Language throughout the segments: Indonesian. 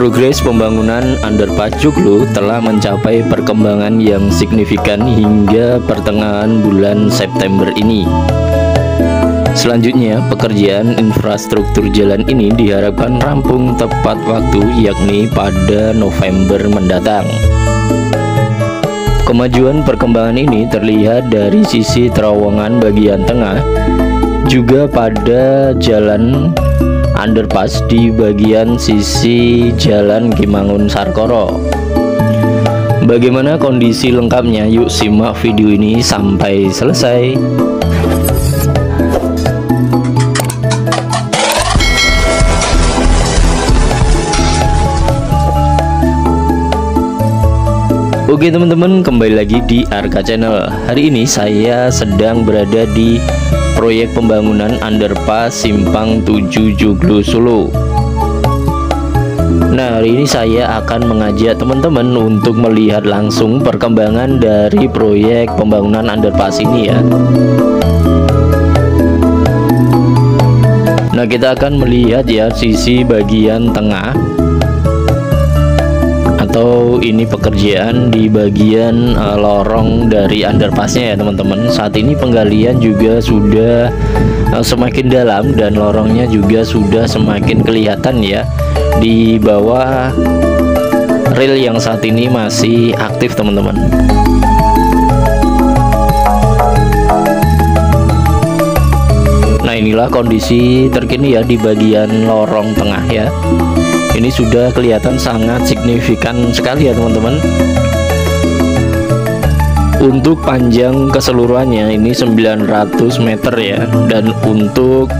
Progres pembangunan underpass Joglo telah mencapai perkembangan yang signifikan hingga pertengahan bulan September ini. Selanjutnya, pekerjaan infrastruktur jalan ini diharapkan rampung tepat waktu, yakni pada November mendatang. Kemajuan perkembangan ini terlihat dari sisi terowongan bagian tengah, juga pada jalan underpass di bagian sisi Jalan Kimangun Sarkoro. Bagaimana kondisi lengkapnya? Yuk simak video ini sampai selesai. Oke teman-teman, kembali lagi di Arka Channel. Hari ini saya sedang berada di proyek pembangunan underpass Simpang 7 Joglo Solo. Nah, hari ini saya akan mengajak teman-teman untuk melihat langsung perkembangan dari proyek pembangunan underpass ini ya. Nah, kita akan melihat ya sisi bagian tengah, atau ini pekerjaan di bagian lorong dari underpassnya ya teman-teman. Saat ini penggalian juga sudah semakin dalam dan lorongnya juga sudah semakin kelihatan ya di bawah rel yang saat ini masih aktif teman-teman. Nah, inilah kondisi terkini ya di bagian lorong tengah ya. Ini sudah kelihatan sangat signifikan sekali ya teman-teman. Untuk panjang keseluruhannya ini 900 meter ya, dan untuk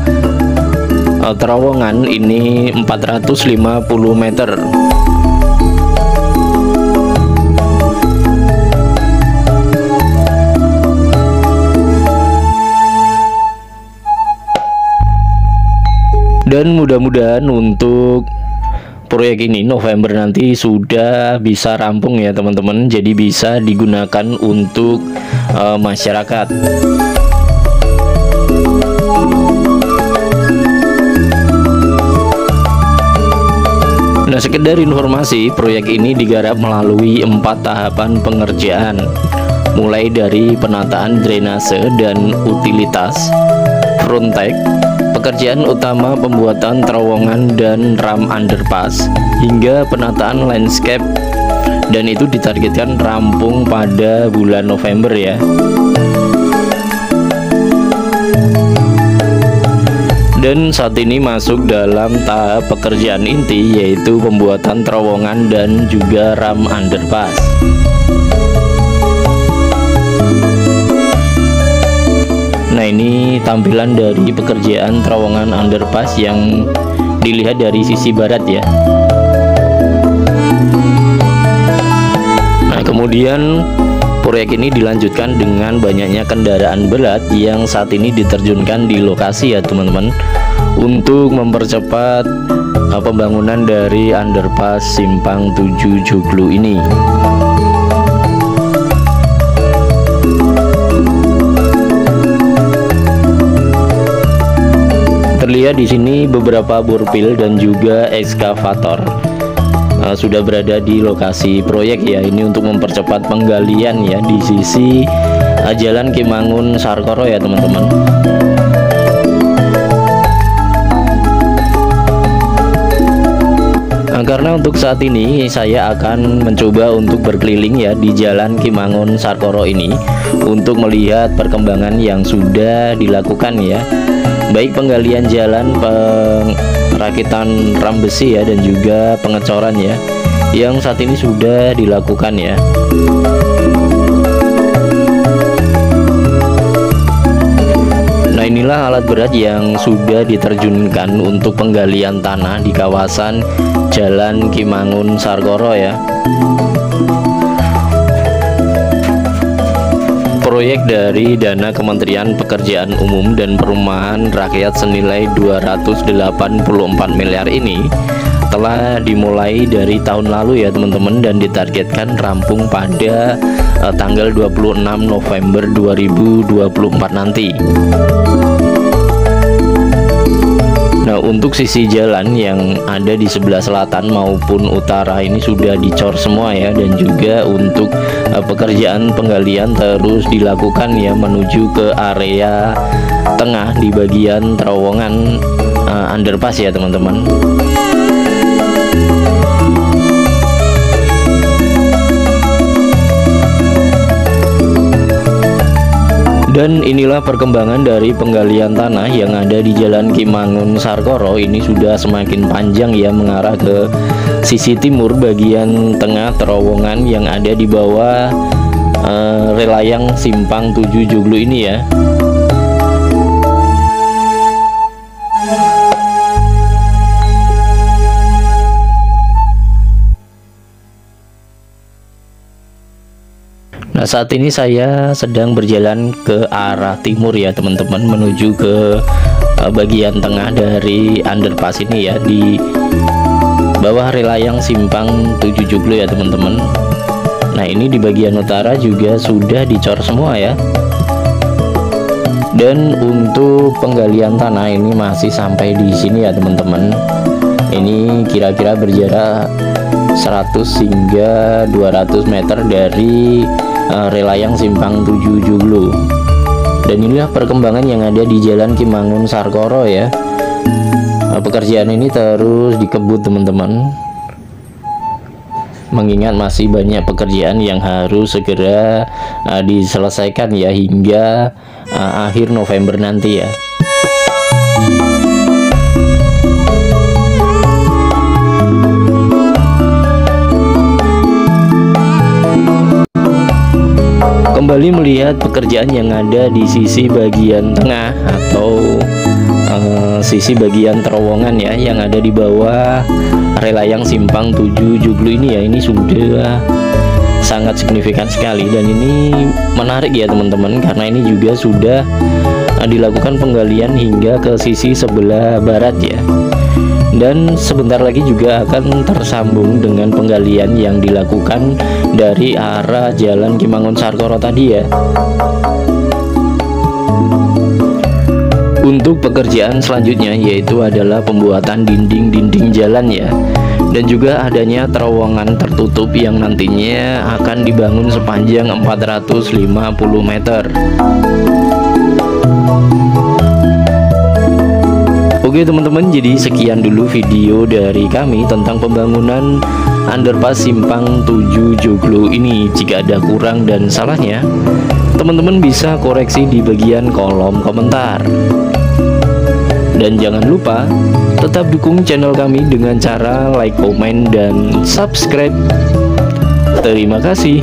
terowongan ini 450 meter. Dan mudah-mudahan untuk proyek ini November nanti sudah bisa rampung ya teman-teman, jadi bisa digunakan untuk masyarakat. Nah, sekedar informasi, proyek ini digarap melalui 4 tahapan pengerjaan, mulai dari penataan drainase dan utilitas, frontek, pekerjaan utama pembuatan terowongan dan ram underpass, hingga penataan landscape, dan itu ditargetkan rampung pada bulan November ya. Dan saat ini masuk dalam tahap pekerjaan inti, yaitu pembuatan terowongan dan juga ram underpass. Nah, ini tampilan dari pekerjaan terowongan underpass yang dilihat dari sisi barat ya. Nah, kemudian proyek ini dilanjutkan dengan banyaknya kendaraan berat yang saat ini diterjunkan di lokasi ya teman-teman, untuk mempercepat pembangunan dari underpass Simpang 7 Joglo ini. Terlihat di sini beberapa burpil dan juga ekskavator sudah berada di lokasi proyek ya. Ini untuk mempercepat penggalian ya di sisi Jalan Kimangun Sarkoro ya teman-teman. Nah, karena untuk saat ini saya akan mencoba untuk berkeliling ya di Jalan Kimangun Sarkoro ini untuk melihat perkembangan yang sudah dilakukan ya, baik penggalian jalan, perakitan ram besi ya, dan juga pengecoran ya, yang saat ini sudah dilakukan ya. Nah, inilah alat berat yang sudah diterjunkan untuk penggalian tanah di kawasan Jalan Kimangun Sarkoro ya. Proyek dari dana Kementerian Pekerjaan Umum dan Perumahan Rakyat senilai 284 miliar ini telah dimulai dari tahun lalu ya teman-teman, dan ditargetkan rampung pada tanggal 26 November 2024 nanti. Nah, Untuk sisi jalan yang ada di sebelah selatan maupun utara ini sudah dicor semua ya, dan juga untuk pekerjaan penggalian terus dilakukan ya menuju ke area tengah di bagian terowongan underpass ya teman-teman. Dan inilah perkembangan dari penggalian tanah yang ada di Jalan Kimangun Sarkoro. Ini sudah semakin panjang ya, mengarah ke sisi timur bagian tengah terowongan yang ada di bawah relayang Simpang 7 Joglo ini ya. Nah, saat ini saya sedang berjalan ke arah timur ya teman-teman, menuju ke bagian tengah dari underpass ini ya, di bawah relayang Simpang 7 Joglo ya teman-teman. Nah, ini di bagian utara juga sudah dicor semua ya. Dan untuk penggalian tanah ini masih sampai di sini ya teman-teman. Ini kira-kira berjarak 100 hingga 200 meter dari relayang Simpang 7 Joglo. Dan inilah perkembangan yang ada di Jalan Kimangun Sarkoro ya. Pekerjaan ini terus dikebut teman-teman, mengingat masih banyak pekerjaan yang harus segera diselesaikan ya hingga akhir November nanti ya. Kembali melihat pekerjaan yang ada di sisi bagian tengah atau sisi bagian terowongan ya, yang ada di bawah relayang Simpang 7 Joglo ini ya, ini sudah sangat signifikan sekali. Dan ini menarik ya teman-teman, karena ini juga sudah dilakukan penggalian hingga ke sisi sebelah barat ya. Dan sebentar lagi juga akan tersambung dengan penggalian yang dilakukan dari arah Jalan Kimangun Sarkoro tadi ya. Untuk pekerjaan selanjutnya yaitu adalah pembuatan dinding-dinding jalan ya, dan juga adanya terowongan tertutup yang nantinya akan dibangun sepanjang 450 meter. Oke teman-teman, jadi sekian dulu video dari kami tentang pembangunan underpass Simpang 7 Joglo ini. Jika ada kurang dan salahnya, teman-teman bisa koreksi di bagian kolom komentar. Dan jangan lupa tetap dukung channel kami dengan cara like, komen, dan subscribe. Terima kasih.